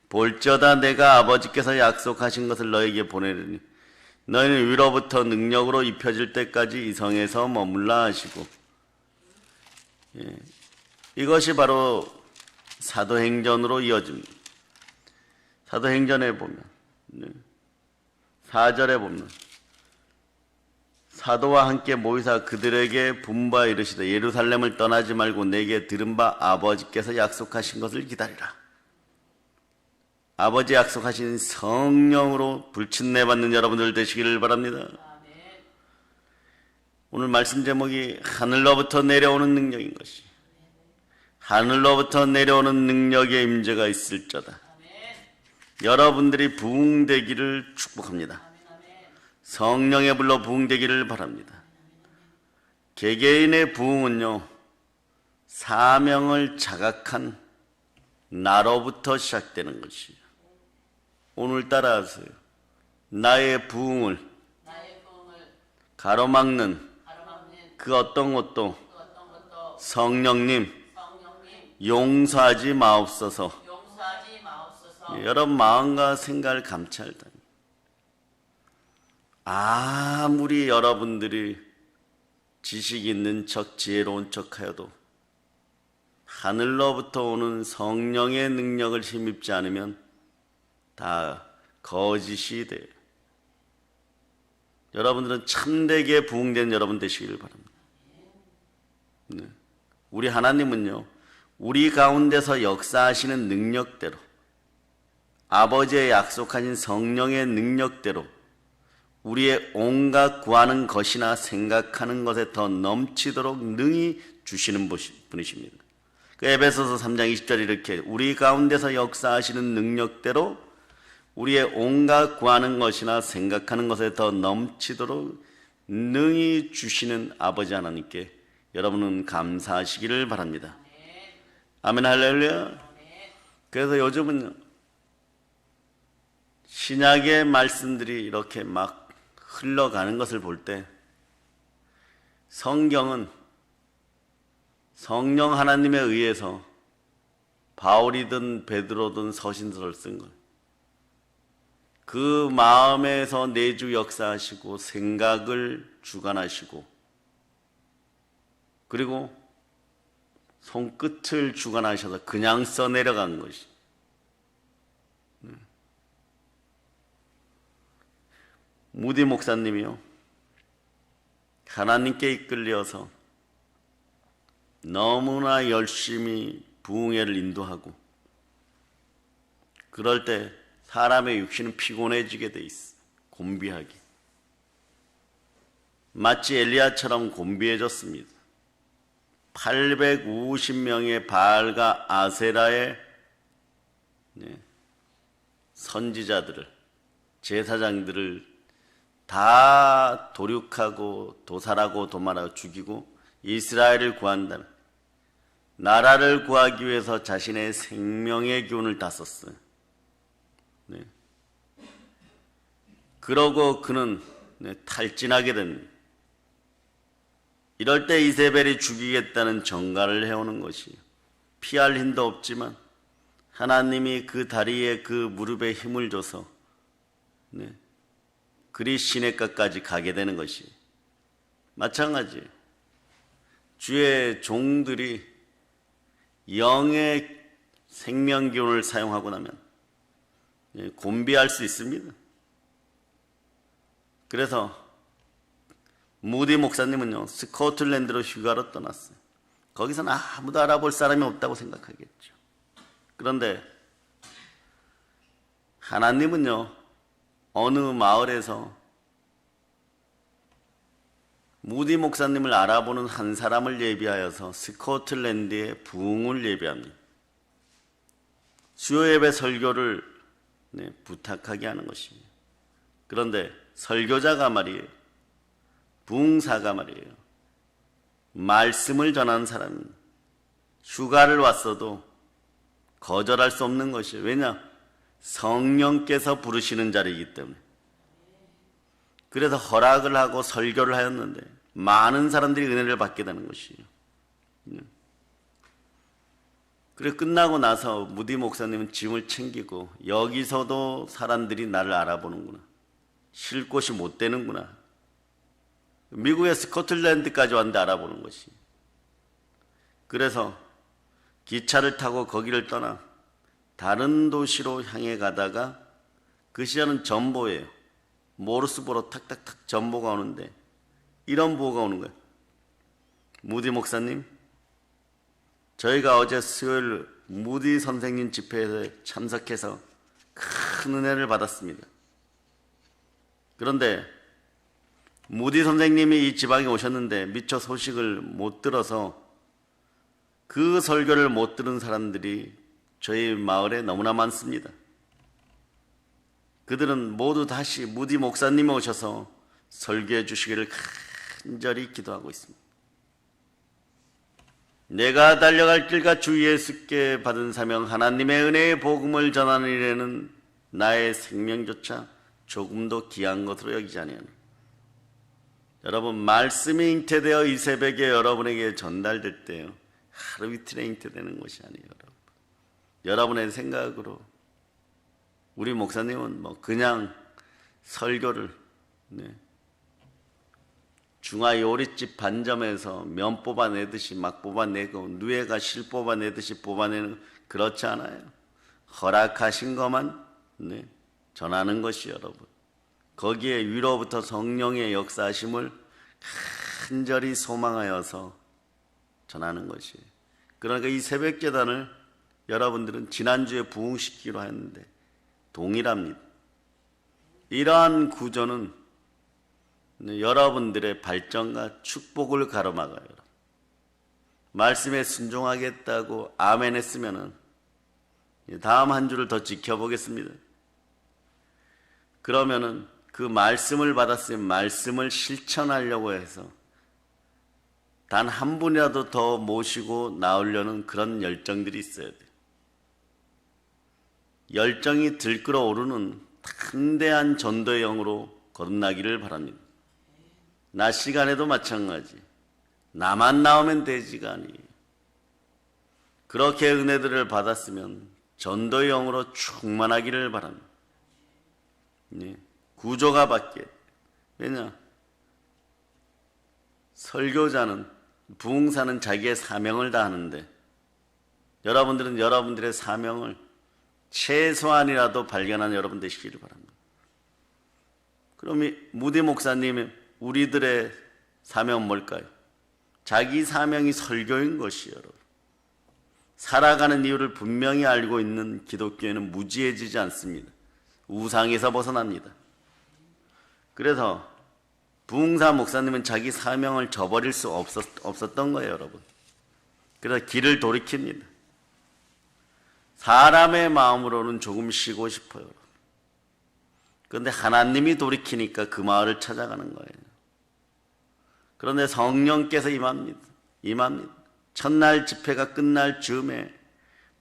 볼지어다 내가 아버지께서 약속하신 것을 너에게 보내리니 너희는 위로부터 능력으로 입혀질 때까지 이 성에서 머물라 하시고, 이것이 바로 사도행전으로 이어집니다. 사도행전에 보면 4절에 보면 사도와 함께 모이사 그들에게 분부하 이르시되 예루살렘을 떠나지 말고 내게 들은 바 아버지께서 약속하신 것을 기다리라. 아버지 약속하신 성령으로 불친내 받는 여러분들 되시기를 바랍니다. 오늘 말씀 제목이 하늘로부터 내려오는 능력인 것이, 하늘로부터 내려오는 능력의 임재가 있을저다. 여러분들이 부흥되기를 축복합니다. 성령의 불로 부흥되기를 바랍니다. 개개인의 부흥은요, 사명을 자각한 나로부터 시작되는 것이에요. 오늘 따라하세요. 나의 부흥을 가로막는 그 어떤 것도 성령님 용서하지 마옵소서. 여러분 마음과 생각을 감찰할 때 아무리 여러분들이 지식 있는 척 지혜로운 척 하여도 하늘로부터 오는 성령의 능력을 힘입지 않으면 다 거짓이 돼요. 여러분들은 참되게 부흥된 여러분 되시기를 바랍니다. 네. 우리 하나님은요, 우리 가운데서 역사하시는 능력대로, 아버지의 약속하신 성령의 능력대로 우리의 온갖 구하는 것이나 생각하는 것에 더 넘치도록 능히 주시는 분이십니다. 그 에베소서 3장 20절 이렇게 우리 가운데서 역사하시는 능력대로 우리의 온갖 구하는 것이나 생각하는 것에 더 넘치도록 능히 주시는 아버지 하나님께 여러분은 감사하시기를 바랍니다. 아멘 할렐루야. 그래서 요즘은 신약의 말씀들이 이렇게 막 흘러가는 것을 볼 때 성경은 성령 하나님에 의해서 바울이든 베드로든 서신서를 쓴 거예요. 그 마음에서 내주 역사하시고 생각을 주관하시고 그리고 손끝을 주관하셔서 그냥 써내려간 것이. 무디 목사님이요, 하나님께 이끌려서 너무나 열심히 부흥회를 인도하고 그럴 때 사람의 육신은 피곤해지게 돼 있어. 곤비하게. 마치 엘리야처럼 곤비해졌습니다. 850명의 바알과 아세라의 선지자들을, 제사장들을 다 도륙하고 도살하고 도말하고 죽이고 이스라엘을 구한다는, 나라를 구하기 위해서 자신의 생명의 기운을 다 썼어요. 네. 그러고 그는 탈진하게 됩니다. 이럴 때 이세벨이 죽이겠다는 전가를 해오는 것이 피할 힘도 없지만 하나님이 그 다리에 그 무릎에 힘을 줘서 그리 시냇가까지 가게 되는 것이 마찬가지예요. 주의 종들이 영의 생명기운을 사용하고 나면 곤비할 수 있습니다. 그래서 무디 목사님은요, 스코틀랜드로 휴가로 떠났어요. 거기서는 아무도 알아볼 사람이 없다고 생각하겠죠. 그런데 하나님은요, 어느 마을에서 무디 목사님을 알아보는 한 사람을 예비하여서 스코틀랜드의 부흥을 예비합니다. 수요 예배 설교를 부탁하게 하는 것입니다. 그런데 설교자가 말이에요, 부흥사가 말이에요, 말씀을 전하는 사람입니다. 휴가를 왔어도 거절할 수 없는 것이에요. 왜냐? 성령께서 부르시는 자리이기 때문에. 그래서 허락을 하고 설교를 하였는데 많은 사람들이 은혜를 받게 되는 것이에요. 그래 끝나고 나서 무디 목사님은 짐을 챙기고 여기서도 사람들이 나를 알아보는구나. 쉴 곳이 못 되는구나. 미국의 스코틀랜드까지 왔는데 알아보는 것이. 그래서 기차를 타고 거기를 떠나 다른 도시로 향해 가다가 그 시절은 전보예요. 모르스보로 탁탁탁 전보가 오는데 이런 보고가 오는 거예요. 무디 목사님, 저희가 어제 수요일 무디 선생님 집회에 참석해서 큰 은혜를 받았습니다. 그런데 무디 선생님이 이 지방에 오셨는데 미처 소식을 못 들어서 그 설교를 못 들은 사람들이 저희 마을에 너무나 많습니다. 그들은 모두 다시 무디 목사님이 오셔서 설교해 주시기를 간절히 기도하고 있습니다. 내가 달려갈 길과 주 예수께 받은 사명, 하나님의 은혜의 복음을 전하는 일에는 나의 생명조차 조금도 귀한 것으로 여기지 아니하노라. 여러분, 말씀이 잉태되어 이 새벽에 여러분에게 전달될 때요, 하루 이틀에 잉태되는 것이 아니에요. 여러분의 생각으로 우리 목사님은 그냥 설교를 중화 요리집 반점에서 면 뽑아내듯이 막 뽑아내고 누에가 실 뽑아내듯이 뽑아내는, 그렇지 않아요. 허락하신 것만 전하는 것이 여러분. 거기에 위로부터 성령의 역사하심을 간절히 소망하여서 전하는 것이에요. 그러니까 이 새벽 제단을 여러분들은 지난주에 부흥시키기로 했는데 동일합니다. 이러한 구조는 여러분들의 발전과 축복을 가로막아요. 말씀에 순종하겠다고 아멘 했으면은 다음 한 주를 더 지켜보겠습니다. 그러면은 그 말씀을 받았으면 말씀을 실천하려고 해서 단 한 분이라도 더 모시고 나오려는 그런 열정들이 있어야 돼요. 열정이 들끓어 오르는 담대한 전도의 영으로 거듭나기를 바랍니다. 낮 시간에도 마찬가지. 나만 나오면 되지가 아니에요. 그렇게 은혜들을 받았으면 전도의 영으로 충만하기를 바랍니다. 구조가 바뀌어요. 왜냐? 설교자는, 부흥사는 자기의 사명을 다하는데 여러분들은 여러분들의 사명을 최소한이라도 발견한 여러분 되시기를 바랍니다. 그럼 이 무디 목사님의 우리들의 사명은 뭘까요? 자기 사명이 설교인 것이에요. 여러분. 살아가는 이유를 분명히 알고 있는 기독교회는 무지해지지 않습니다. 우상에서 벗어납니다. 그래서 부흥사 목사님은 자기 사명을 저버릴 수 없었던 거예요, 여러분. 그래서 길을 돌이킵니다. 사람의 마음으로는 조금 쉬고 싶어요. 그런데 하나님이 돌이키니까 그 마을을 찾아가는 거예요. 그런데 성령께서 임합니다. 첫날 집회가 끝날 즈음에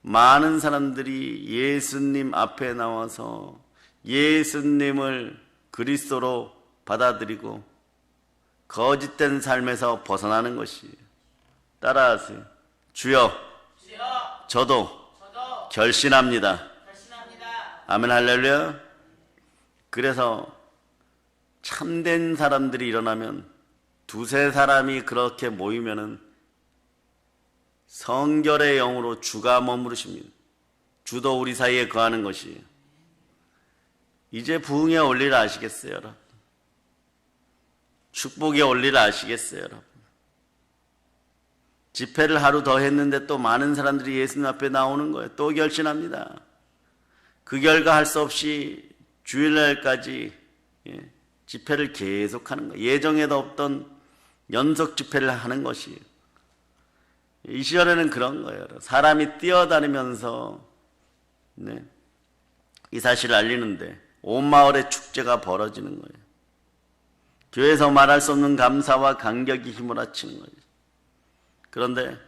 많은 사람들이 예수님 앞에 나와서 예수님을 그리스도로 받아들이고 거짓된 삶에서 벗어나는 것이에요. 따라하세요. 주여, 저도 결신합니다. 아멘, 할렐루야. 그래서 참된 사람들이 일어나면 두세 사람이 그렇게 모이면은 성결의 영으로 주가 머무르십니다. 주도 우리 사이에 거하는 것이에요. 이제 부흥의 원리를 아시겠어요, 여러분? 축복의 원리를 아시겠어요, 여러분? 집회를 하루 더 했는데 또 많은 사람들이 예수님 앞에 나오는 거예요. 또 결신합니다. 그 결과 할 수 없이 주일날까지 집회를 계속하는 거예요. 예정에도 없던 연속 집회를 하는 것이에요. 이 시절에는 그런 거예요. 사람이 뛰어다니면서 이 사실을 알리는데 온 마을에 축제가 벌어지는 거예요. 교회에서 말할 수 없는 감사와 감격이 휘몰아치는 거예요. 그런데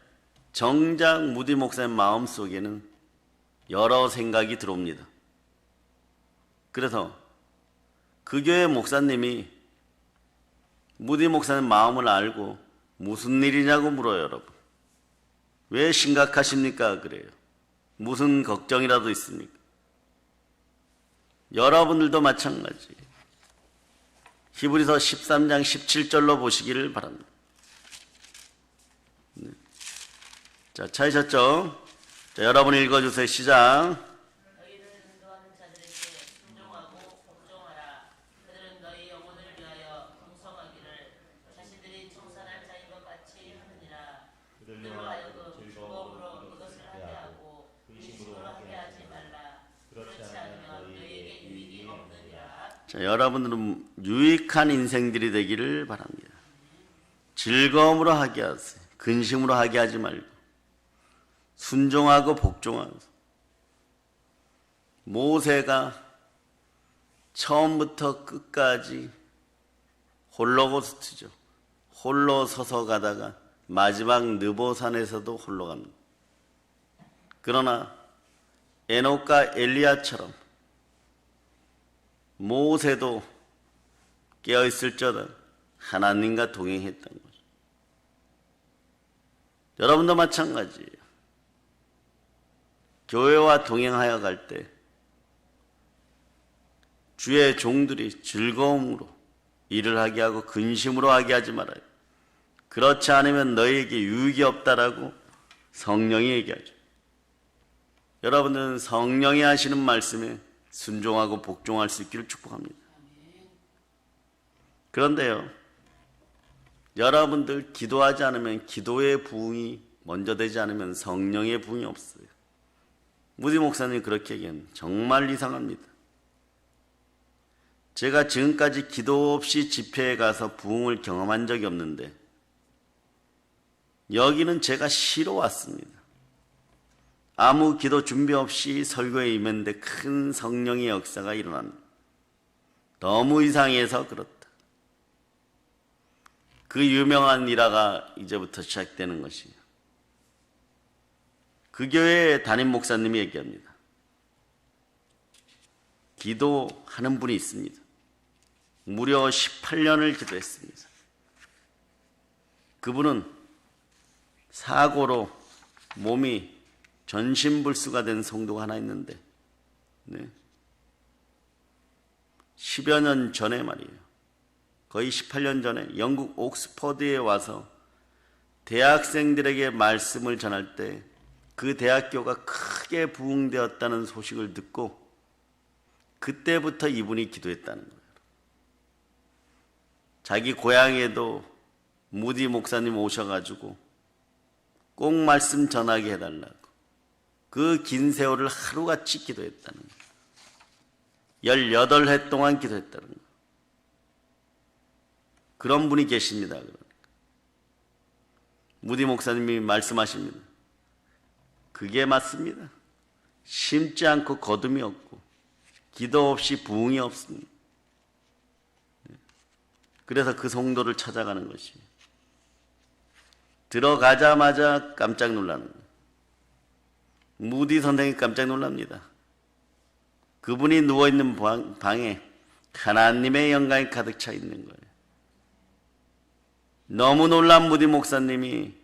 정작 무디 목사님 마음속에는 여러 생각이 들어옵니다. 그래서 그 교회 목사님이 무디 목사님 마음을 알고 무슨 일이냐고 물어요, 여러분. 왜 심각하십니까? 그래요. 무슨 걱정이라도 있습니까? 여러분들도 마찬가지. 히브리서 13장 17절로 보시기를 바랍니다. 네. 자, 찾으셨죠? 자, 여러분 읽어주세요. 시작. 너희를 인도하는 자들에게 순종하고 복종하라. 그들은 너희 영혼을 위하여 풍성하기를 자신들이 청산할 자인 것 같이 하느니라. 그들로 하여금 즐거움으로 이것을 하게 하고 근심으로 하게 하지 말라. 그렇지 않으면 너희에게 유익이 없느니라. 자, 여러분들은 유익한 인생들이 되기를 바랍니다. 즐거움으로 하게 하세요. 근심으로 하게 하지 말고 순종하고 복종하세요. 모세가 처음부터 끝까지 홀로고스트죠. 홀로 서서 가다가 마지막 느보산에서도 홀로 갑니다. 그러나 에녹과 엘리야처럼 모세도 깨어있을 적은 하나님과 동행했던 거죠. 여러분도 마찬가지예요. 교회와 동행하여 갈 때 주의 종들이 즐거움으로 일을 하게 하고 근심으로 하게 하지 말아요. 그렇지 않으면 너희에게 유익이 없다라고 성령이 얘기하죠. 여러분들은 성령이 하시는 말씀에 순종하고 복종할 수 있기를 축복합니다. 그런데요, 여러분들 기도하지 않으면, 기도의 부흥이 먼저 되지 않으면 성령의 부흥이 없어요. 무디 목사님이 그렇게 얘기합니다. 정말 이상합니다. 제가 지금까지 기도 없이 집회에 가서 부흥을 경험한 적이 없는데 여기는 제가 쉬러 왔습니다. 아무 기도 준비 없이 설교에 임했는데 큰 성령의 역사가 일어납니다. 너무 이상해서 그렇다. 그 유명한 일화가 이제부터 시작되는 것이에요. 그 교회의 담임 목사님이 얘기합니다. 기도하는 분이 있습니다. 무려 18년을 기도했습니다. 그분은 사고로 몸이 전신불수가 된 성도가 하나 있는데, 네. 10여 년 전에 말이에요. 거의 18년 전에 영국 옥스퍼드에 와서 대학생들에게 말씀을 전할 때 그 대학교가 크게 부흥되었다는 소식을 듣고 그때부터 이분이 기도했다는 거예요. 자기 고향에도 무디 목사님 오셔가지고 꼭 말씀 전하게 해달라고 그 긴 세월을 하루같이 기도했다는 거예요. 18회 동안 기도했다는 거예요. 그런 분이 계십니다. 무디 목사님이 말씀하십니다. 그게 맞습니다. 심지 않고 거둠이 없고 기도 없이 부흥이 없습니다. 그래서 그 성도를 찾아가는 것이에요. 들어가자마자 깜짝 놀라는 거예요. 무디 선생이 깜짝 놀랍니다. 그분이 누워있는 방에 하나님의 영광이 가득 차 있는 거예요. 너무 놀란 무디 목사님이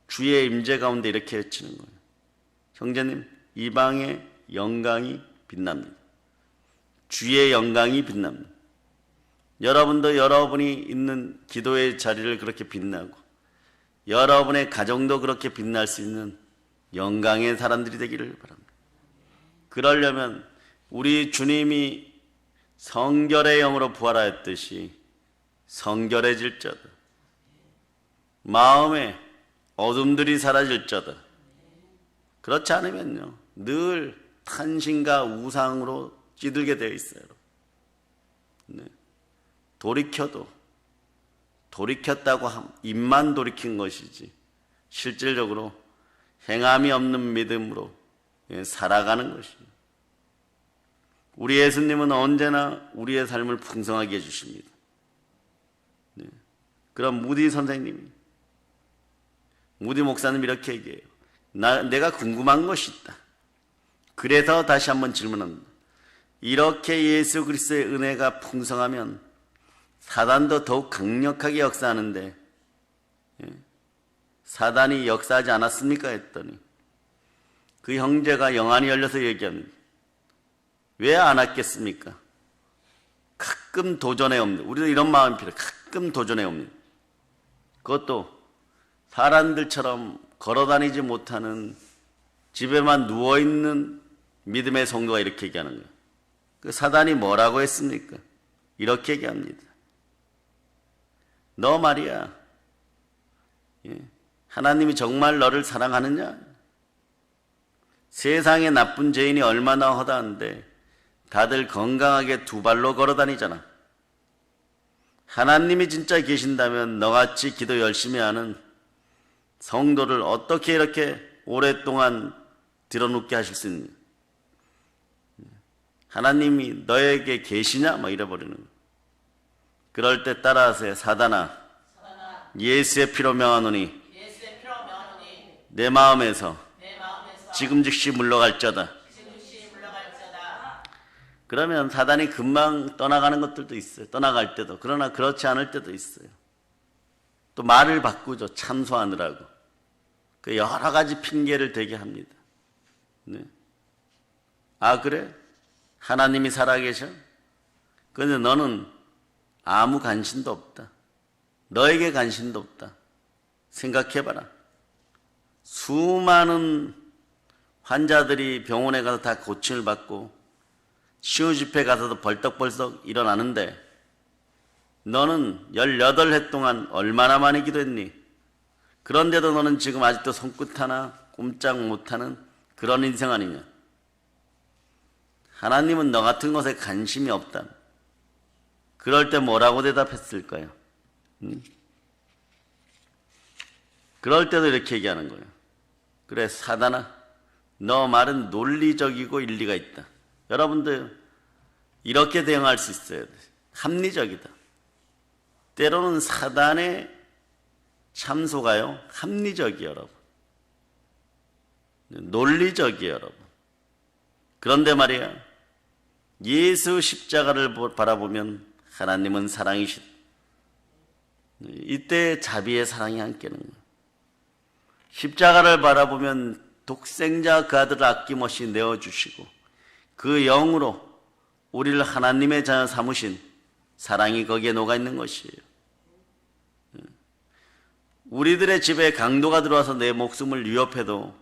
주의 임재 가운데 이렇게 외치는 거예요. 형제님, 이 방에 영광이 빛납니다. 주의 영광이 빛납니다. 여러분도 여러분이 있는 기도의 자리를 그렇게 빛나고 여러분의 가정도 그렇게 빛날 수 있는 영광의 사람들이 되기를 바랍니다. 그러려면 우리 주님이 성결의 영으로 부활하였듯이 성결해질 자다. 마음에 어둠들이 사라질지어다. 그렇지 않으면요, 늘 탄신과 우상으로 찌들게 되어 있어요. 네. 돌이켰다고 입만 돌이킨 것이지 실질적으로 행함이 없는 믿음으로 살아가는 것입니다. 우리 예수님은 언제나 우리의 삶을 풍성하게 해주십니다. 네. 그럼 무디 선생님이, 무디 목사님 이렇게 얘기해요. 내가 궁금한 것이 있다. 그래서 다시 한번 질문합니다. 이렇게 예수 그리스도의 은혜가 풍성하면 사단도 더욱 강력하게 역사하는데 사단이 역사하지 않았습니까? 했더니 그 형제가 영안이 열려서 얘기합니다. 왜 안 왔겠습니까? 가끔 도전해 옵니다. 우리도 이런 마음이 필요해요. 가끔 도전해 옵니다. 그것도 사람들처럼 걸어다니지 못하는 집에만 누워있는 믿음의 성도가 이렇게 얘기하는 거예요. 그 사단이 뭐라고 했습니까? 이렇게 얘기합니다. 너 말이야, 하나님이 정말 너를 사랑하느냐? 세상에 나쁜 죄인이 얼마나 허다한데 다들 건강하게 두 발로 걸어다니잖아. 하나님이 진짜 계신다면 너같이 기도 열심히 하는 성도를 어떻게 이렇게 오랫동안 들어눕게 하실 수 있느냐? 하나님이 너에게 계시냐? 막 이래버리는 거예요. 그럴 때 따라하세요. 사단아, 예수의 피로 명하노니 내 마음에서 지금 즉시 물러갈지어다. 그러면 사단이 금방 떠나가는 것들도 있어요. 떠나갈 때도. 그러나 그렇지 않을 때도 있어요. 또 말을 바꾸죠. 참소하느라고. 그 여러 가지 핑계를 대게 합니다. 네. 아, 그래? 하나님이 살아계셔? 그런데 너는 아무 관심도 없다. 너에게 관심도 없다. 생각해봐라. 수많은 환자들이 병원에 가서 다 고침을 받고 시우 집회 가서도 벌떡벌떡 일어나는데 너는 18해 동안 얼마나 많이 기도했니? 그런데도 너는 지금 아직도 손끝 하나 꼼짝 못하는 그런 인생 아니냐? 하나님은 너 같은 것에 관심이 없다. 그럴 때 뭐라고 대답했을까요? 그럴 때도 이렇게 얘기하는 거예요. 그래, 사단아, 너 말은 논리적이고 일리가 있다. 여러분들 이렇게 대응할 수 있어야 돼. 합리적이다. 때로는 사단의 참소가요, 합리적이에요, 여러분. 논리적이에요, 여러분. 그런데 말이야, 예수 십자가를 바라보면 하나님은 사랑이시다. 이때 자비의 사랑이 함께는 거예요. 십자가를 바라보면 독생자 그 아들을 아낌없이 내어주시고 그 영으로 우리를 하나님의 자녀 삼으신 사랑이 거기에 녹아있는 것이에요. 우리들의 집에 강도가 들어와서 내 목숨을 위협해도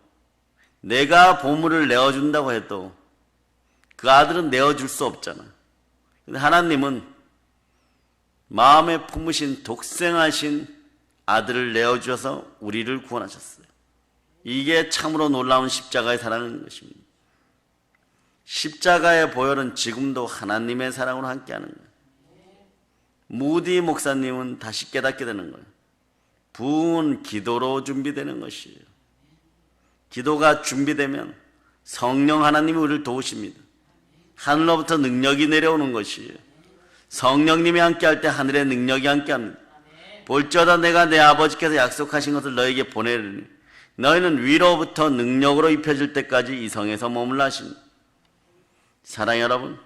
내가 보물을 내어준다고 해도 그 아들은 내어줄 수 없잖아. 근데 하나님은 마음에 품으신 독생하신 아들을 내어주셔서 우리를 구원하셨어요. 이게 참으로 놀라운 십자가의 사랑인 것입니다. 십자가의 보혈은 지금도 하나님의 사랑으로 함께하는 거예요. 무디 목사님은 다시 깨닫게 되는 거예요. 부흥은 기도로 준비되는 것이에요. 기도가 준비되면 성령 하나님이 우리를 도우십니다. 하늘로부터 능력이 내려오는 것이에요. 성령님이 함께할 때 하늘의 능력이 함께합니다. 볼지어다 내가 내 아버지께서 약속하신 것을 너에게 보내리니 너희는 위로부터 능력으로 입혀질 때까지 이 성에서 머물라 하십니다. 사랑해 여러분,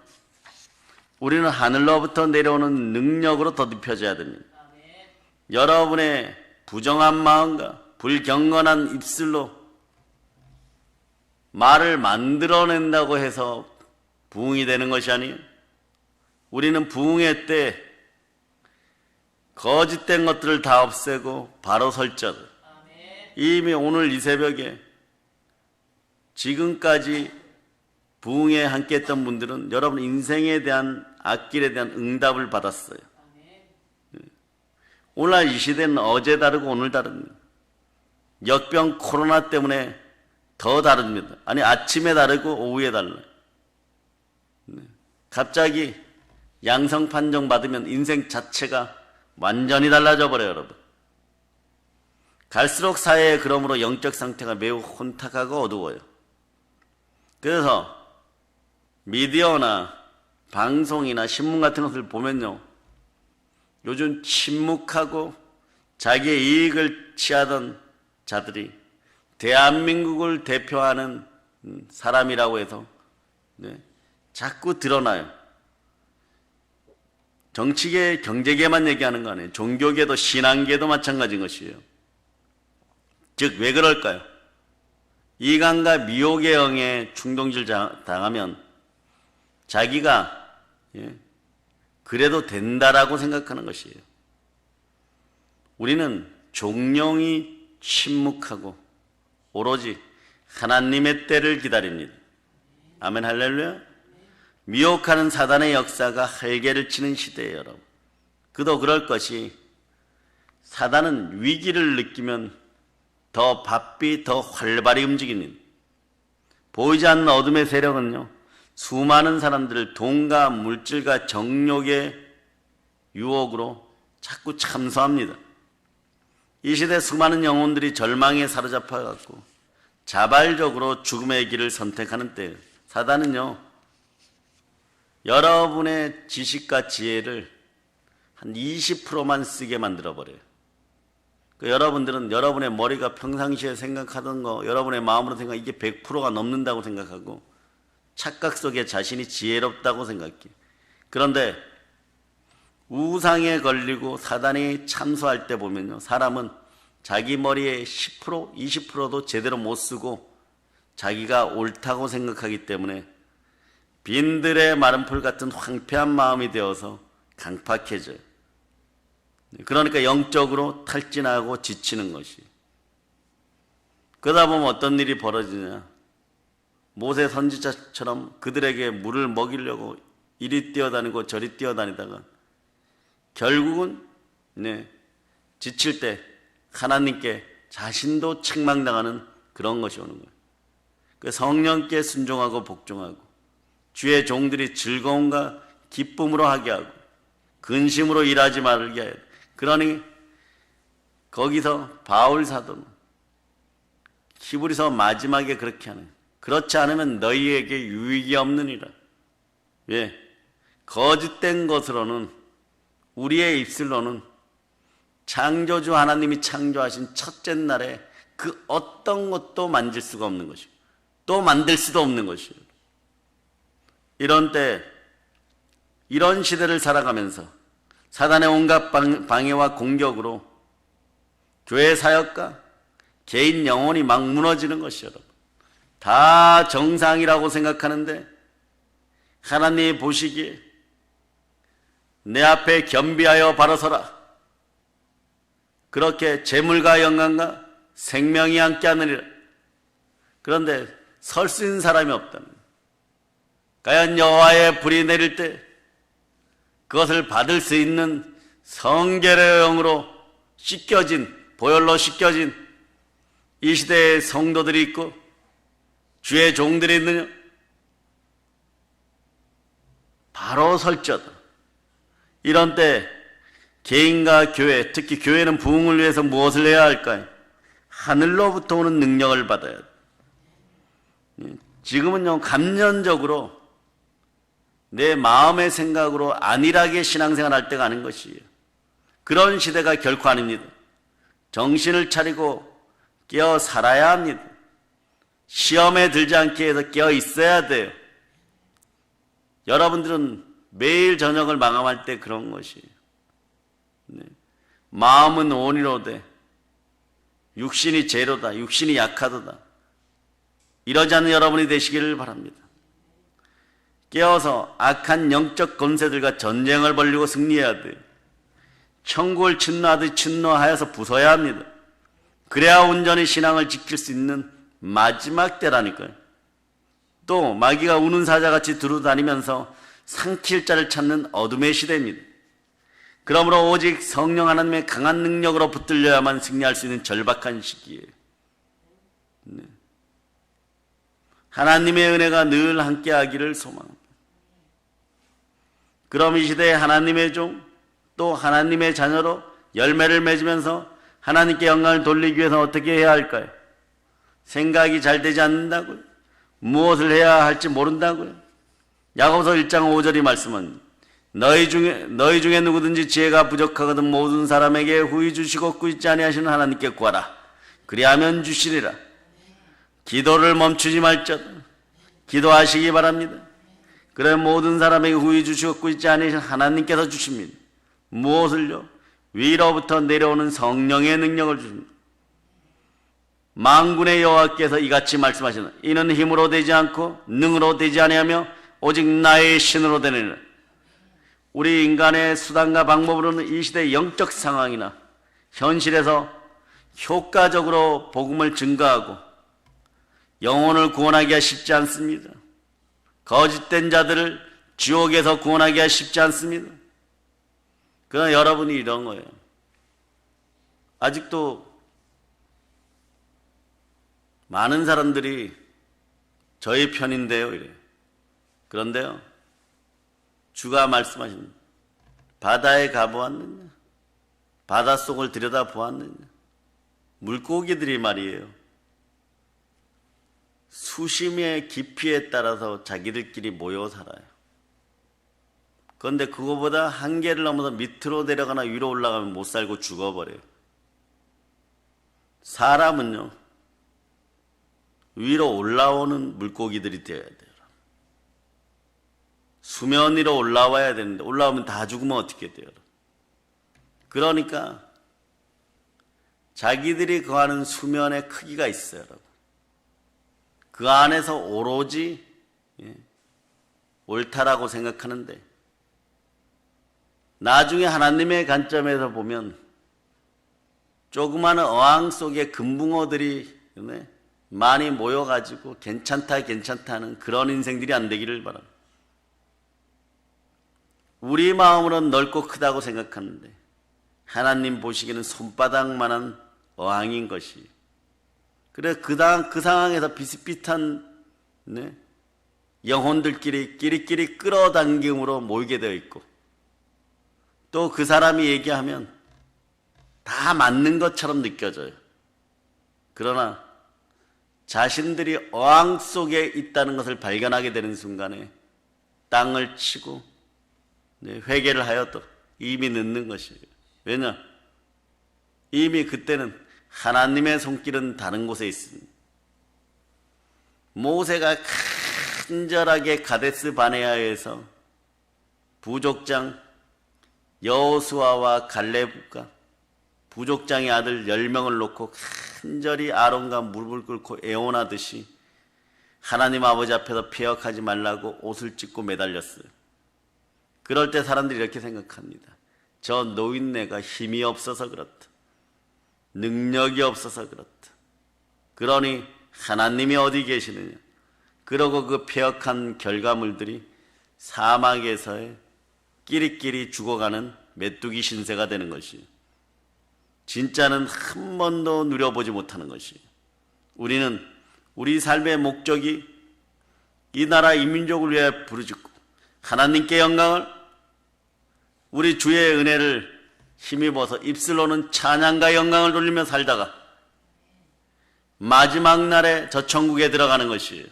우리는 하늘로부터 내려오는 능력으로 덧입혀져야 됩니다. 여러분의 부정한 마음과 불경건한 입술로 말을 만들어낸다고 해서 부흥이 되는 것이 아니에요. 우리는 부흥의 때 거짓된 것들을 다 없애고 바로 설정. 이미 오늘 이 새벽에 지금까지 부흥에 함께했던 분들은 여러분 인생에 대한 앞길에 대한 응답을 받았어요. 오늘날 이 시대는 어제 다르고 오늘 다릅니다. 역병 코로나 때문에 더 다릅니다. 아니 아침에 다르고 오후에 달라요. 갑자기 양성 판정 받으면 인생 자체가 완전히 달라져 버려요, 여러분. 갈수록 사회에 그러므로 영적 상태가 매우 혼탁하고 어두워요. 그래서 미디어나 방송이나 신문 같은 것을 보면요, 요즘 침묵하고 자기의 이익을 취하던 자들이 대한민국을 대표하는 사람이라고 해서 자꾸 드러나요. 정치계, 경제계만 얘기하는 거 아니에요. 종교계도 신앙계도 마찬가지인 것이에요. 즉 왜 그럴까요? 이간과 미혹의 영에 충동질 당하면 자기가 그래도 된다라고 생각하는 것이에요. 우리는 종용이 침묵하고 오로지 하나님의 때를 기다립니다. 아멘 할렐루야. 미혹하는 사단의 역사가 활개를 치는 시대예요, 여러분. 그도 그럴 것이 사단은 위기를 느끼면 더 바삐 더 활발히 움직이는 보이지 않는 어둠의 세력은요, 수많은 사람들을 돈과 물질과 정욕의 유혹으로 자꾸 참소합니다. 이 시대 수많은 영혼들이 절망에 사로잡혀갖고 자발적으로 죽음의 길을 선택하는 때 사단은요, 여러분의 지식과 지혜를 한 20%만 쓰게 만들어버려요. 여러분들은 여러분의 머리가 평상시에 생각하던 거, 여러분의 마음으로 생각, 이게 100%가 넘는다고 생각하고 착각 속에 자신이 지혜롭다고 생각해. 그런데 우상에 걸리고 사단이 참소할 때 보면요, 사람은 자기 머리에 10%, 20%도 제대로 못 쓰고 자기가 옳다고 생각하기 때문에 빈들의 마른 풀 같은 황폐한 마음이 되어서 강팍해져요. 그러니까 영적으로 탈진하고 지치는 것이. 그러다 보면 어떤 일이 벌어지냐. 모세 선지자처럼 그들에게 물을 먹이려고 이리 뛰어다니고 저리 뛰어다니다가 결국은 지칠 때 하나님께 자신도 책망당하는 그런 것이 오는 거예요. 그 성령께 순종하고 복종하고 주의 종들이 즐거움과 기쁨으로 하게 하고 근심으로 일하지 말게 해야 돼. 그러니 거기서 바울 사도는 히브리서 마지막에 그렇게 하는, 그렇지 않으면 너희에게 유익이 없느니라. 왜? 거짓된 것으로는, 우리의 입술로는 창조주 하나님이 창조하신 첫째 날에 그 어떤 것도 만질 수가 없는 것이고 또 만들 수도 없는 것이에요. 이런 때, 이런 시대를 살아가면서 사단의 온갖 방해와 공격으로 교회 사역과 개인 영혼이 막 무너지는 것이요, 여러분. 다 정상이라고 생각하는데 하나님이 보시기에 내 앞에 겸비하여 바로 서라. 그렇게 재물과 영광과 생명이 함께 하느니라. 그런데 설 수 있는 사람이 없다는 거예요. 과연 여호와의 불이 내릴 때 그것을 받을 수 있는 성결의 영으로 씻겨진, 보혈로 씻겨진 이 시대의 성도들이 있고 주의 종들이 있느냐? 바로 설지어다. 이런 때 개인과 교회, 특히 교회는 부흥을 위해서 무엇을 해야 할까요? 하늘로부터 오는 능력을 받아야 돼. 지금은요, 감년적으로 내 마음의 생각으로 안일하게 신앙생활 할 때가 아닌 것이에요. 그런 시대가 결코 아닙니다. 정신을 차리고 깨어 살아야 합니다. 시험에 들지 않게 해서 깨어 있어야 돼요. 여러분들은 매일 저녁을 마감할 때 그런 것이에요. 마음은 온이로되 육신이 죄로다, 육신이 약하도다. 이러지 않는 여러분이 되시기를 바랍니다. 깨어서 악한 영적 권세들과 전쟁을 벌이고 승리해야 돼요. 천국을 침노하듯 침노하여서 부숴야 합니다. 그래야 온전히 신앙을 지킬 수 있는 마지막 때라니까요. 또 마귀가 우는 사자같이 두루다니면서 삼킬 자를 찾는 어둠의 시대입니다. 그러므로 오직 성령 하나님의 강한 능력으로 붙들려야만 승리할 수 있는 절박한 시기예요. 하나님의 은혜가 늘 함께하기를 소망합니다. 그럼 이 시대에 하나님의 종, 또 하나님의 자녀로 열매를 맺으면서 하나님께 영광을 돌리기 위해서 어떻게 해야 할까요? 생각이 잘 되지 않는다고요? 무엇을 해야 할지 모른다고요? 야고보서 1장 5절이 말씀은 너희 중에 누구든지 지혜가 부족하거든 모든 사람에게 후히 주시고 꾸짖지 아니하시는 하나님께 구하라. 그리하면 주시리라. 기도를 멈추지 말지어다. 기도하시기 바랍니다. 그래 모든 사람에게 후히 주시고 꾸짖지 아니하시는 하나님께서 주십니다. 무엇을요? 위로부터 내려오는 성령의 능력을 주십니다. 만군의 여호와께서 이같이 말씀하시는 이는 힘으로 되지 않고 능으로 되지 아니하며 오직 나의 신으로 되느니라. 우리 인간의 수단과 방법으로는 이 시대의 영적 상황이나 현실에서 효과적으로 복음을 증거하고 영혼을 구원하기가 쉽지 않습니다. 거짓된 자들을 지옥에서 구원하기가 쉽지 않습니다. 그러나 여러분이 이런 거예요. 아직도 많은 사람들이 저희 편인데요, 이래요. 그런데요, 주가 말씀하신 바다에 가보았느냐? 바닷속을 들여다보았느냐? 물고기들이 말이에요, 수심의 깊이에 따라서 자기들끼리 모여 살아요. 그런데 그거보다 한계를 넘어서 밑으로 내려가나 위로 올라가면 못 살고 죽어버려요. 사람은요, 위로 올라오는 물고기들이 되어야 돼요. 수면 위로 올라와야 되는데 올라오면 다 죽으면 어떻게 돼요? 그러니까 자기들이 거하는 수면의 크기가 있어요, 여러분. 그 안에서 오로지 옳다라고 생각하는데 나중에 하나님의 관점에서 보면 조그마한 어항 속에 금붕어들이 많이 모여가지고 괜찮다 하는 그런 인생들이 안 되기를 바랍니다. 우리 마음으로는 넓고 크다고 생각하는데 하나님 보시기에는 손바닥만한 어항인 것이, 그래 그 상황에서 비슷비슷한 영혼들끼리 끼리끼리 끌어당김으로 모이게 되어 있고, 또 그 사람이 얘기하면 다 맞는 것처럼 느껴져요. 그러나 자신들이 어항 속에 있다는 것을 발견하게 되는 순간에 땅을 치고 회개를 하여도 이미 늦는 것이에요. 왜냐? 이미 그때는 하나님의 손길은 다른 곳에 있습니다. 모세가 간절하게 가데스 바네아에서 부족장 여호수아와 갈렙과 부족장의 아들 10명을 놓고 간절히 아론과 무릎을 꿇고 애원하듯이 하나님 아버지 앞에서 폐역하지 말라고 옷을 찢고 매달렸어요. 그럴 때 사람들이 이렇게 생각합니다. 저 노인네가 힘이 없어서 그렇다, 능력이 없어서 그렇다. 그러니 하나님이 어디 계시느냐? 그러고 그 폐역한 결과물들이 사막에서의 끼리끼리 죽어가는 메뚜기 신세가 되는 것이에요. 진짜는 한 번도 누려보지 못하는 것이에요. 우리는 우리 삶의 목적이 이 나라 이 민족을 위해 부르짖고 하나님께 영광을, 우리 주의 은혜를 힘입어서 입술로는 찬양과 영광을 돌리며 살다가 마지막 날에 저 천국에 들어가는 것이에요.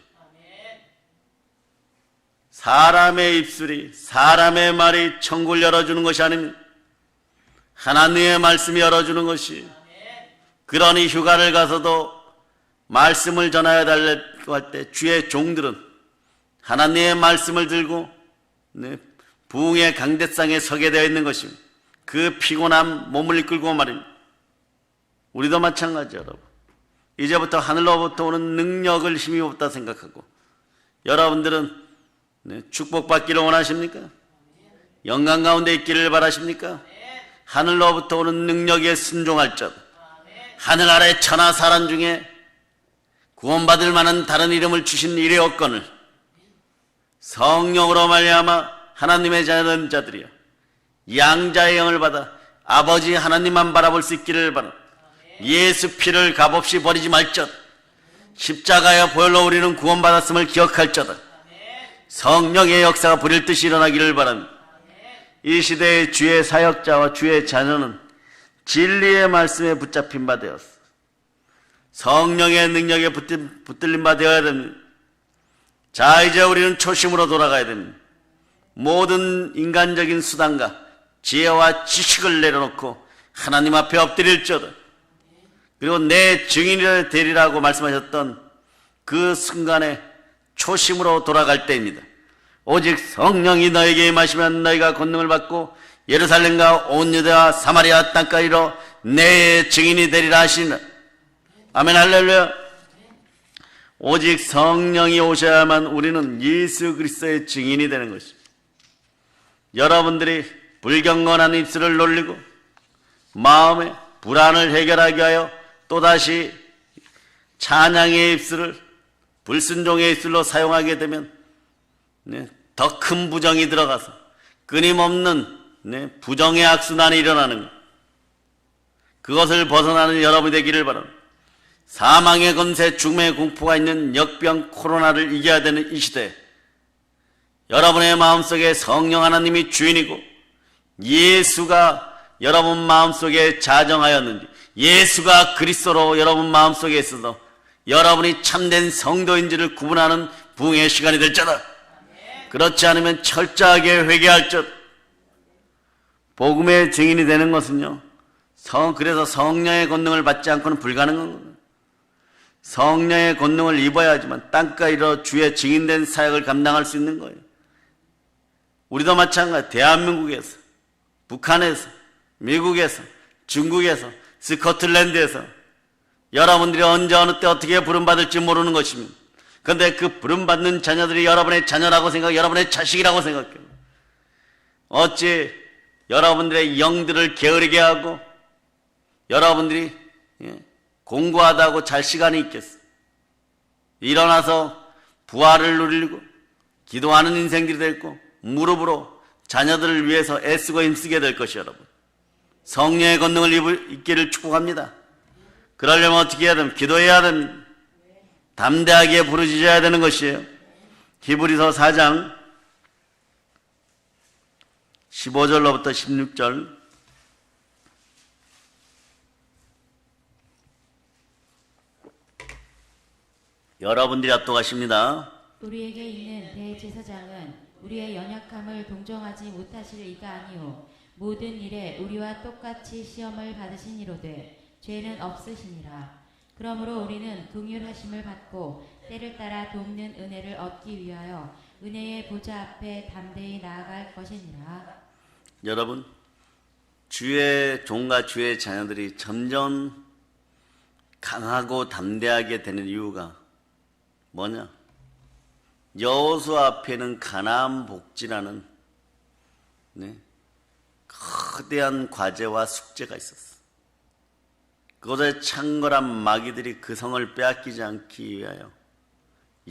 사람의 입술이, 사람의 말이 천국을 열어주는 것이 아닙니다. 하나님의 말씀이 열어주는 것이에요. 그러니 휴가를 가서도 말씀을 전하여 달라고 할 때 주의 종들은 하나님의 말씀을 들고 부흥의 강대상에 서게 되어 있는 것입니다. 그 피곤한 몸을 이끌고 말입니다. 우리도 마찬가지예요, 여러분. 이제부터 하늘로부터 오는 능력을 힘입었다 생각하고, 여러분들은 축복받기를 원하십니까? 영광 가운데 있기를 바라십니까? 하늘로부터 오는 능력에 순종할 것, 하늘 아래 천하 사람 중에 구원받을 만한 다른 이름을 주신 일의 여건을 성령으로 말미암아 하나님의 자녀된 자들이여 양자의 영을 받아 아버지 하나님만 바라볼 수 있기를 바랍니다. 예수 피를 값없이 버리지 말것, 십자가의 보혈로 우리는 구원받았음을 기억할저다. 성령의 역사가 부릴 듯이 일어나기를 바랍니다. 이 시대의 주의 사역자와 주의 자녀는 진리의 말씀에 붙잡힌 바 되었어. 성령의 능력에 붙들린 바 되어야 됩니다. 자, 이제 우리는 초심으로 돌아가야 됩니다. 모든 인간적인 수단과 지혜와 지식을 내려놓고 하나님 앞에 엎드릴지어다. 그리고 내 증인이 되리라고 말씀하셨던 그 순간에 초심으로 돌아갈 때입니다. 오직 성령이 너에게 임하시면 너희가 권능을 받고 예루살렘과 온 유대와 사마리아 땅까지로 내 증인이 되리라 하시나. 아멘 할렐루야. 오직 성령이 오셔야만 우리는 예수 그리스도의 증인이 되는 것입니다. 여러분들이 불경건한 입술을 놀리고 마음의 불안을 해결하기 위하여 또다시 찬양의 입술을 불순종의 입술로 사용하게 되면 더 큰 부정이 들어가서 끊임없는 부정의 악순환이 일어나는 것. 그것을 벗어나는 여러분이 되기를 바랍니다. 사망의 권세, 죽음의 공포가 있는 역병 코로나를 이겨야 되는 이 시대에 여러분의 마음속에 성령 하나님이 주인이고 예수가 여러분 마음속에 자정하였는지, 예수가 그리스도로 여러분 마음속에 있어서 여러분이 참된 성도인지를 구분하는 부흥의 시간이 될 자다. 그렇지 않으면 철저하게 회개할 것. 복음의 증인이 되는 것은요, 그래서 성령의 권능을 받지 않고는 불가능한 겁니다. 성령의 권능을 입어야지만 땅과 이르러 주의 증인된 사역을 감당할 수 있는 거예요. 우리도 마찬가지. 대한민국에서, 북한에서, 미국에서, 중국에서, 스코틀랜드에서 여러분들이 언제 어느 때 어떻게 부름받을지 모르는 것입니다. 그런데 그 부름받는 자녀들이 여러분의 자녀라고 생각, 여러분의 자식이라고 생각해요. 어찌 여러분들의 영들을 게으르게 하고 여러분들이 공부하다고 잘 시간이 있겠어? 일어나서 부활을 누리고 기도하는 인생들이 됐고 무릎으로 자녀들을 위해서 애쓰고 힘쓰게 될 것이 여러분. 성령의 권능을 입기를 축복합니다. 그러려면 어떻게 해야 됩니까? 기도해야 됩니다. 담대하게 부르짖어야 되는 것이에요. 히브리서 4장 15절로부터 16절. 여러분들이 압도하십니다. 우리에게 있는 대제사장은 우리의 연약함을 동정하지 못하실 이가 아니요 모든 일에 우리와 똑같이 시험을 받으신 이로되 죄는 없으시니라. 그러므로 우리는 긍휼하심을 받고 때를 따라 돕는 은혜를 얻기 위하여 은혜의 보좌 앞에 담대히 나아갈 것이니라. 여러분, 주의 종과 주의 자녀들이 점점 강하고 담대하게 되는 이유가 뭐냐? 여호수아 앞에는 가나안 복지라는 거대한 과제와 숙제가 있었어. 그것에 창궐한 마귀들이 그 성을 빼앗기지 않기 위하여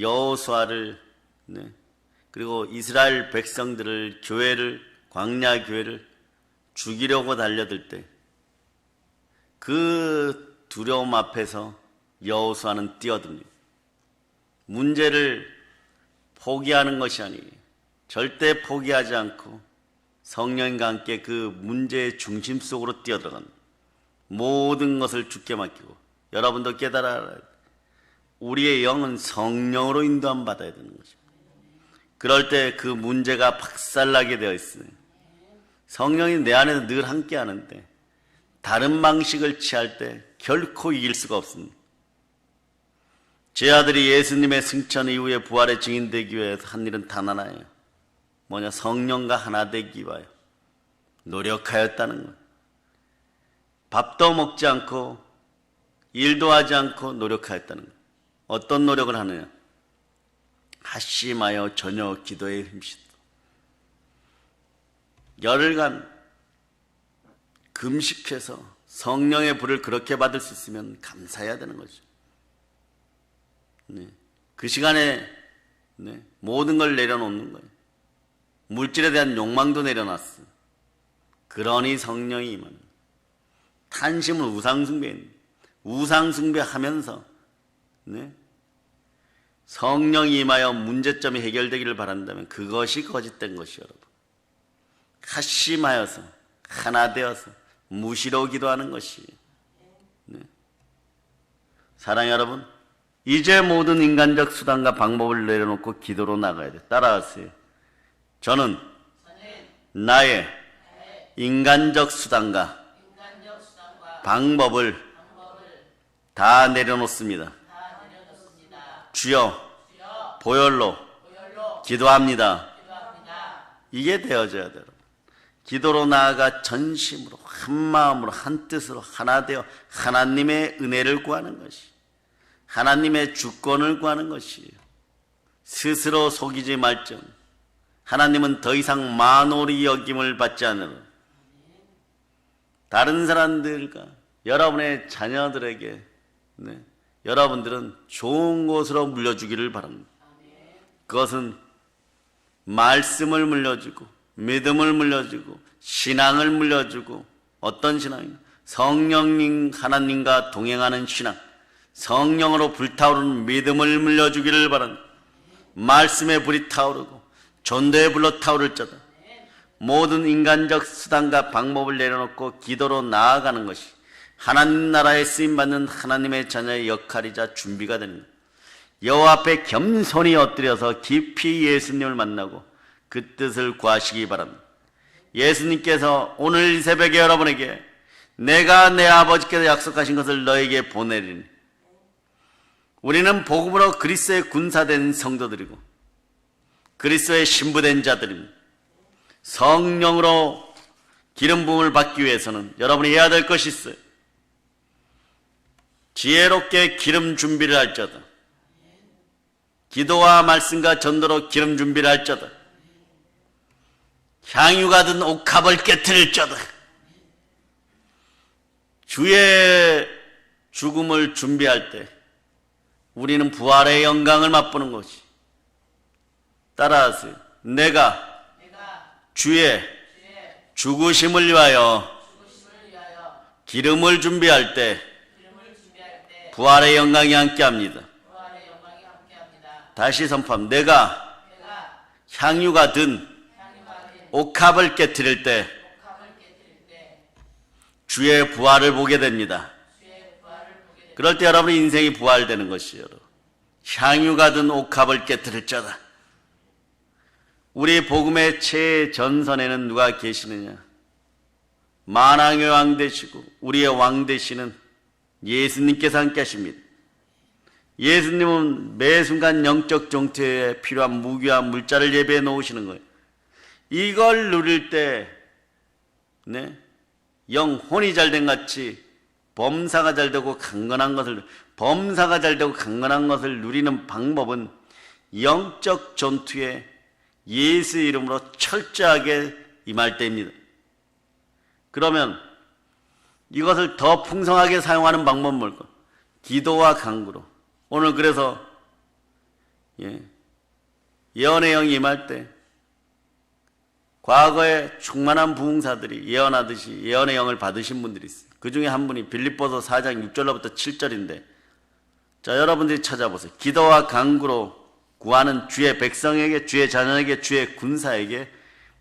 여호수아를 그리고 이스라엘 백성들을, 교회를, 광야 교회를 죽이려고 달려들 때 그 두려움 앞에서 여호수아는 뛰어듭니다. 문제를 포기하는 것이 아니에요. 절대 포기하지 않고 성령과 함께 그 문제의 중심 속으로 뛰어들어갑니다. 모든 것을 주께 맡기고. 여러분도 깨달아야 우리의 영은 성령으로 인도함 받아야 되는 것입니다. 그럴 때 그 문제가 박살나게 되어 있어요. 성령이 내 안에서 늘 함께 하는데 다른 방식을 취할 때 결코 이길 수가 없습니다. 제 아들이 예수님의 승천 이후에 부활의 증인 되기 위해서 한 일은 단 하나예요. 뭐냐? 성령과 하나 되기 위하여 노력하였다는 거예요. 밥도 먹지 않고 일도 하지 않고 노력하였다는 거예요. 어떤 노력을 하느냐? 하심하여 저녁 기도에 힘쓰다. 열흘간 금식해서 성령의 불을 그렇게 받을 수 있으면 감사해야 되는 거죠. 그 시간에 모든 걸 내려놓는 거예요. 물질에 대한 욕망도 내려놨어. 그러니 성령이 임하는. 탄심은 우상숭배입니다. 우상숭배하면서 성령이 임하여 문제점이 해결되기를 바란다면 그것이 거짓된 것이 여러분. 하심하여서 하나 되어서 무시로 기도하는 것이. 사랑하는 여러분, 이제 모든 인간적 수단과 방법을 내려놓고 기도로 나가야 돼. 따라하세요. 저는 나의 인간적 수단과 방법을 다 내려놓습니다. 주여 보혈로 기도합니다. 이게 되어져야 돼요. 기도로 나아가 전심으로 한 마음으로 한 뜻으로 하나 되어 하나님의 은혜를 구하는 것이. 하나님의 주권을 구하는 것이에요. 스스로 속이지 말정. 하나님은 더 이상 만홀히 여김을 받지 않으라. 다른 사람들과 여러분의 자녀들에게 여러분들은 좋은 곳으로 물려주기를 바랍니다. 그것은 말씀을 물려주고 믿음을 물려주고 신앙을 물려주고 어떤 신앙입니까? 성령님 하나님과 동행하는 신앙, 성령으로 불타오르는 믿음을 물려주기를 바랍니다. 말씀의 불이 타오르고 전도의 불로 타오를 자다. 모든 인간적 수단과 방법을 내려놓고 기도로 나아가는 것이 하나님 나라에 쓰임받는 하나님의 자녀의 역할이자 준비가 됩니다. 여호와 앞에 겸손히 엎드려서 깊이 예수님을 만나고 그 뜻을 구하시기 바랍니다. 예수님께서 오늘 이 새벽에 여러분에게 내가 내 아버지께서 약속하신 것을 너에게 보내리니, 우리는 복음으로 그리스도의 군사된 성도들이고 그리스도의 신부된 자들입니다. 성령으로 기름 부음을 받기 위해서는 여러분이 해야 될 것이 있어요. 지혜롭게 기름 준비를 할 자다. 기도와 말씀과 전도로 기름 준비를 할 자다. 향유가 든 옥합을 깨트릴 자다. 주의 죽음을 준비할 때 우리는 부활의 영광을 맛보는 것이. 따라하세요. 내가 주의 죽으심을 위하여 기름을 준비할 때 부활의 영광이 함께합니다. 다시 선포합니다. 내가 향유가 든 옥합을 깨트릴 때 주의 부활을 보게 됩니다. 그럴 때 여러분의 인생이 부활되는 것이에요. 향유가 든 옥합을 깨트릴 자다. 우리 복음의 최전선에는 누가 계시느냐? 만왕의 왕 되시고 우리의 왕 되시는 예수님께서 함께 하십니다. 예수님은 매 순간 영적 정퇴에 필요한 무기와 물자를 예배해 놓으시는 거예요. 이걸 누릴 때 영혼이 잘된 같이 범사가 잘되고 강건한 것을 누리는 방법은 영적 전투에 예수 이름으로 철저하게 임할 때입니다. 그러면 이것을 더 풍성하게 사용하는 방법은 뭘까? 기도와 간구로. 오늘 그래서 예언의 영이 임할 때 과거에 충만한 부흥사들이 예언하듯이 예언의 영을 받으신 분들이 있어요. 그 중에 한 분이 빌립보서 4장 6절로부터 7절인데, 자, 여러분들이 찾아보세요. 기도와 간구로 구하는 주의 백성에게, 주의 자녀에게, 주의 군사에게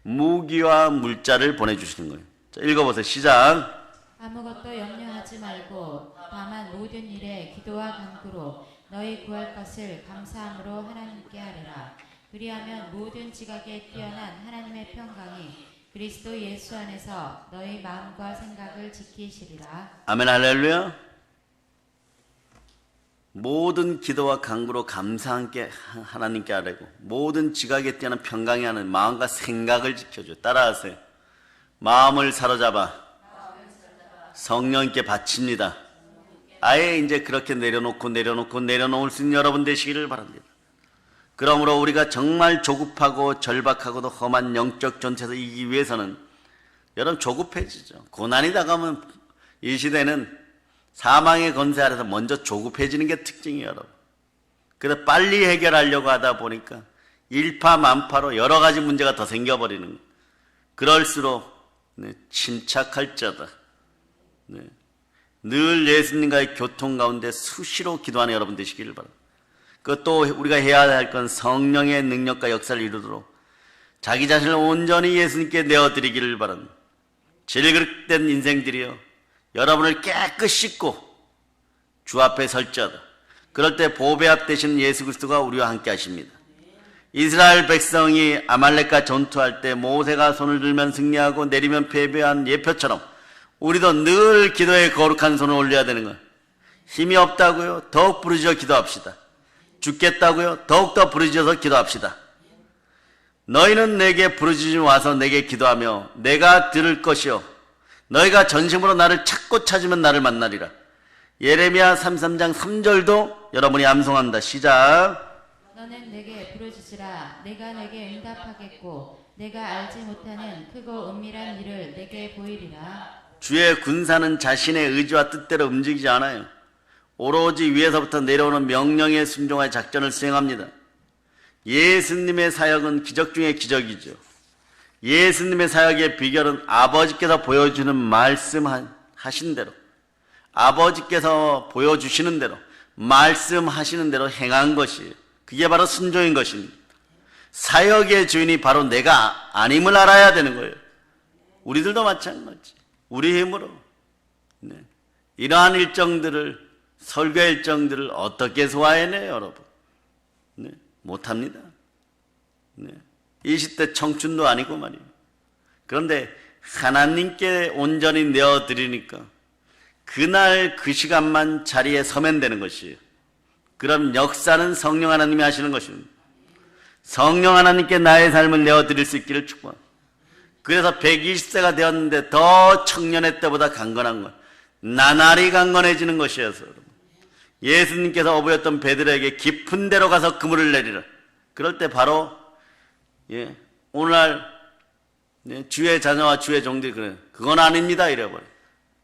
무기와 물자를 보내주시는 거예요. 자, 읽어보세요. 시작. 아무것도 염려하지 말고 다만 모든 일에 기도와 간구로 너희 구할 것을 감사함으로 하나님께 하리라. 그리하면 모든 지각에 뛰어난 하나님의 평강이 그리스도 예수 안에서 너희 마음과 생각을 지키시리라. 아멘. 할렐루야. 모든 기도와 간구로 감사함께 하나님께 하라고, 모든 지각에 뛰어난 평강이 하는 마음과 생각을 지켜줘. 따라하세요. 마음을 사로잡아 성령께 바칩니다. 아예 이제 그렇게 내려놓을 수 있는 여러분 되시기를 바랍니다. 그러므로 우리가 정말 조급하고 절박하고도 험한 영적 전투에서 이기기 위해서는 여러분 조급해지죠. 고난이 다가오면 이 시대는 사망의 권세 아래서 먼저 조급해지는 게 특징이에요, 여러분. 그래서 빨리 해결하려고 하다 보니까 일파만파로 여러 가지 문제가 더 생겨버리는 거예요. 그럴수록 침착할 자다. 늘 예수님과의 교통 가운데 수시로 기도하는 여러분 되시기를 바랍니다. 그것도 우리가 해야 할 건 성령의 능력과 역사를 이루도록 자기 자신을 온전히 예수님께 내어드리기를 바랍니다. 질그릇된 인생들이요, 여러분을 깨끗이 씻고 주 앞에 설 자다. 그럴 때 보배 앞 되시는 예수 그리스도가 우리와 함께 하십니다. 이스라엘 백성이 아말렉과 전투할 때 모세가 손을 들면 승리하고 내리면 패배한 예표처럼 우리도 늘 기도에 거룩한 손을 올려야 되는 거예요. 힘이 없다고요? 더욱 부르짖어 기도합시다. 죽겠다고요? 더욱더 부르짖어서 기도합시다. 너희는 내게 부르짖으며 와서 내게 기도하며 내가 들을 것이요, 너희가 전심으로 나를 찾고 찾으면 나를 만나리라. 예레미야 33장 3절도 여러분이 암송합니다. 시작. 너는 내게 부르짖으라. 내가 내게 응답하겠고 내가 알지 못하는 크고 은밀한 일을 내게 보이리라. 주의 군사는 자신의 의지와 뜻대로 움직이지 않아요. 오로지 위에서부터 내려오는 명령에 순종하여 작전을 수행합니다. 예수님의 사역은 기적 중에 기적이죠. 예수님의 사역의 비결은 아버지께서 보여주는 말씀하신 대로, 아버지께서 보여주시는 대로, 말씀하시는 대로 행한 것이에요. 그게 바로 순종인 것입니다. 사역의 주인이 바로 내가 아님을 알아야 되는 거예요. 우리들도 마찬가지. 우리 힘으로 이러한 일정들을, 설교 일정들을 어떻게 소화해내요, 여러분? 못합니다. 20대 청춘도 아니고 말이에요. 그런데 하나님께 온전히 내어드리니까 그날 그 시간만 자리에 서면 되는 것이에요. 그럼 역사는 성령 하나님이 하시는 것입니다. 성령 하나님께 나의 삶을 내어드릴 수 있기를 축복합니다. 그래서 120세가 되었는데 더 청년의 때보다 강건한 것, 나날이 강건해지는 것이어서 예수님께서 어부였던 베드로에게 깊은 데로 가서 그물을 내리라. 그럴 때 바로 오늘날 주의 자녀와 주의 종들이 그래, 그건 아닙니다 이래버려.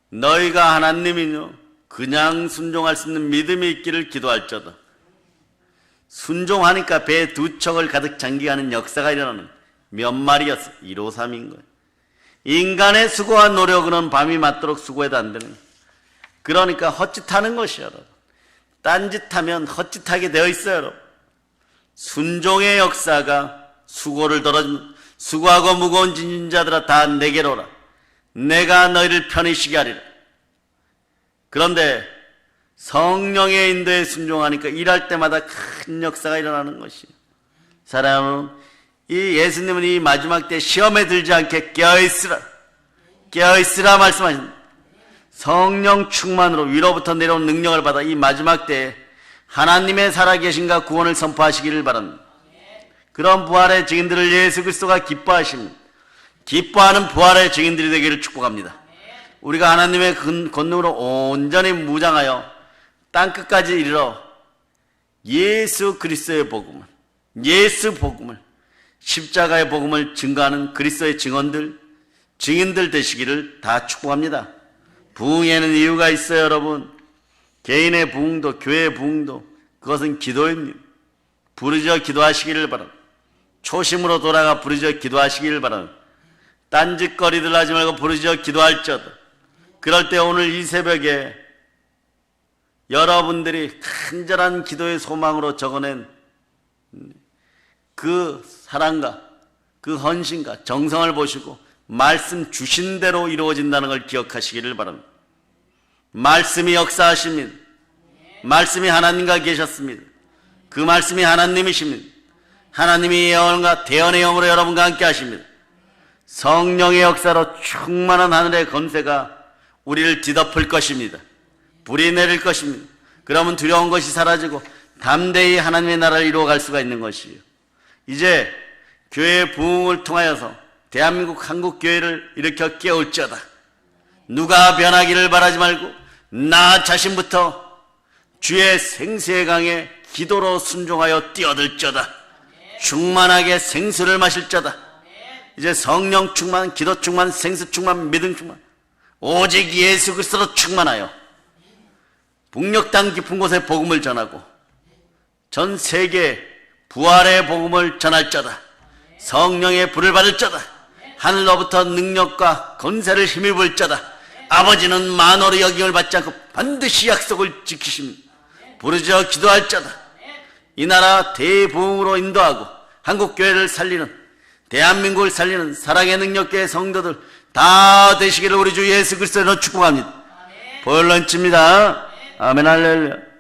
너희가 하나님이뇨 그냥 순종할 수 있는 믿음이 있기를 기도할저다. 순종하니까 배 두 척을 가득 잠기가는 역사가 일어나는 몇 마리였어? 153인 거예요. 인간의 수고와 노력은 밤이 맞도록 수고해도 안 되는 거예요. 그러니까 헛짓하는 것이야, 여러분. 딴짓하면 헛짓하게 되어 있어요, 여러분. 순종의 역사가 수고를 덜어주는, 수고하고 무거운 짐진 자들아 다 내게로 오라. 내가 너희를 편히 쉬게 하리라. 그런데 성령의 인도에 순종하니까 일할 때마다 큰 역사가 일어나는 것이에요. 사랑하는 이 예수님은 이 마지막 때 시험에 들지 않게 깨어있으라, 깨어있으라 말씀하십니다. 성령 충만으로 위로부터 내려온 능력을 받아 이 마지막 때에 하나님의 살아계신가 구원을 선포하시기를 바랍니다. 그런 부활의 증인들을 예수 그리스도가 기뻐하십니다. 기뻐하는 부활의 증인들이 되기를 축복합니다. 우리가 하나님의 권능으로 온전히 무장하여 땅끝까지 이르러 예수 그리스도의 복음을, 예수 복음을, 십자가의 복음을 증거하는 그리스도의 증언들, 증인들 되시기를 다 축복합니다. 부흥에는 이유가 있어요, 여러분. 개인의 부흥도 교회의 부흥도 그것은 기도입니다. 부르짖어 기도하시기를 바랍니다. 초심으로 돌아가 부르짖어 기도하시기를 바랍니다. 딴짓거리들 하지 말고 부르짖어 기도할지어다. 그럴 때 오늘 이 새벽에 여러분들이 간절한 기도의 소망으로 적어낸 그 사랑과 그 헌신과 정성을 보시고 말씀 주신 대로 이루어진다는 걸 기억하시기를 바랍니다. 말씀이 역사하십니다. 말씀이 하나님과 계셨습니다. 그 말씀이 하나님이십니다. 하나님이 예언과 대언의 영으로 여러분과 함께 하십니다. 성령의 역사로 충만한 하늘의 검세가 우리를 뒤덮을 것입니다. 불이 내릴 것입니다. 그러면 두려운 것이 사라지고 담대히 하나님의 나라를 이루어갈 수가 있는 것이에요. 이제 교회의 부흥을 통하여서 대한민국 한국교회를 일으켜 깨울지어다. 누가 변하기를 바라지 말고 나 자신부터 주의 생수의 강에 기도로 순종하여 뛰어들지어다. 충만하게 생수를 마실지어다. 이제 성령 충만, 기도 충만, 생수 충만, 믿음 충만, 오직 예수 그리스도로 충만하여 북녘 땅 깊은 곳에 복음을 전하고 전 세계에 부활의 복음을 전할지어다. 성령의 불을 받을지어다. 하늘로부터 능력과 권세를 힘입을지어다. 아버지는 만호로 여김을 받지 않고 반드시 약속을 지키십니다. 부르짖어 기도할지어다. 이 나라 대부흥으로 인도하고 한국교회를 살리는, 대한민국을 살리는 사랑의 능력교회 성도들 다 되시기를 우리 주 예수 그리스도로 축복합니다. 볼런치입니다. 아멘 할렐루야.